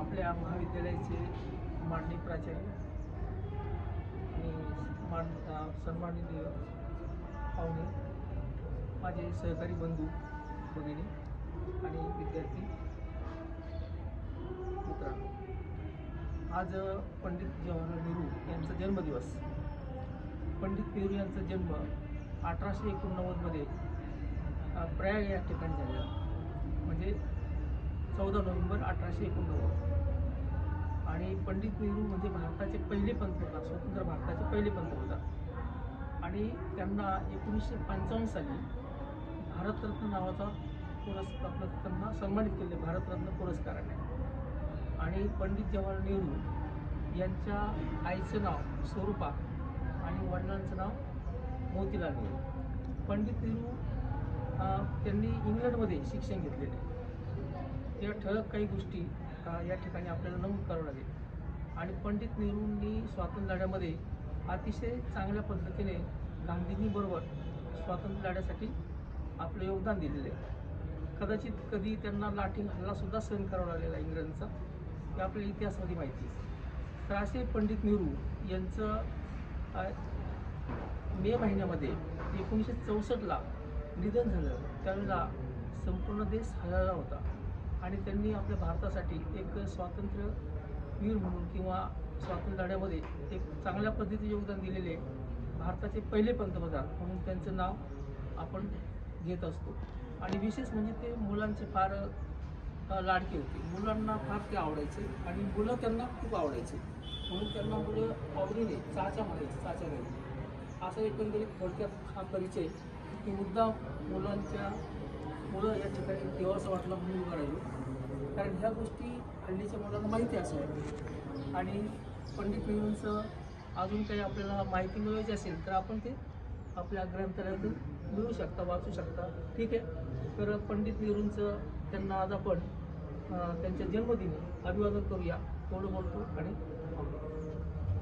आपल्या महाविद्यालयाचे माननीय प्राचार्य आणि सन्माननीय पाहुणे, माझे सहकारी बंधू भगिनी आणि विद्यार्थी मित्रांनो, आज पंडित जवाहरलाल नेहरू यांचा जन्मदिवस. पंडित नेहरू यांचा जन्म 1889मध्ये प्रयाग या ठिकाणी झालेला, म्हणजे 14 नोव्हेंबर 1889. आणि पंडित नेहरू म्हणजे भारताचे पहिले पंतप्रधान, स्वतंत्र भारताचे पहिले पंतप्रधान. आणि त्यांना 1955 साली भारतरत्न नावाचा पुरस्कार, त्यांना सन्मानित केले भारतरत्न पुरस्काराने. आणि पंडित जवाहरलाल नेहरू यांच्या आईचं नाव स्वरूपा आणि वडिलांचं नाव मोतीलाल नेहरू. पंडित नेहरू त्यांनी इंग्लंडमध्ये शिक्षण घेतलेले. या ठळक काही गोष्टी या ठिकाणी आपल्याला नमूद करावं लागेल. आणि पंडित नेहरूंनी स्वातंत्र्य लढ्यामध्ये अतिशय चांगल्या पद्धतीने गांधींबरोबर स्वातंत्र्य लढ्यासाठी आपलं योगदान दिलेलं आहे. कदाचित कधी त्यांना लाठी हल्लासुद्धा सहन करावा लागलेला इंग्रजांचा, हे आपल्या इतिहासामध्ये माहिती आहे. तर असे पंडित नेहरू यांचं मे महिन्यामध्ये 1964ला निधन झालं. त्यावेळेला संपूर्ण देश हरवला होता आणि त्यांनी आपल्या भारतासाठी एक स्वातंत्र्यवीर म्हणून किंवा स्वातंत्र्य लढ्यामध्ये एक चांगल्या पद्धतीचे योगदान दिलेले भारताचे पहिले पंतप्रधान म्हणून त्यांचं नाव आपण घेत असतो. आणि विशेष म्हणजे ते मुलांचे फार लाडके होते. मुलांना फार ते आवडायचे आणि मुलं त्यांना खूप आवडायचे, म्हणून त्यांना मुलं आवडीने चाचा म्हणायचे, चाचा घरी. असा एकंदरीत थोडक्यात हा परिचय की मुद्दा मुलं या ठिकाणी देवाचं वाटलं म्हणून उभं राहिलो, कारण ह्या गोष्टी हल्लीच्या मुलांना माहिती असाव्यात. आणि पंडित नेहरूंचं अजून काही आपल्याला माहिती मिळवायची असेल तर आपण ते आपल्या ग्रंथालयातून मिळू शकता, वाचू शकता. ठीक आहे. तर पंडित नेहरूंचं त्यांना आज आपण त्यांच्या जन्मदिनी अभिवादन करूया. एवढं बोलतो आणि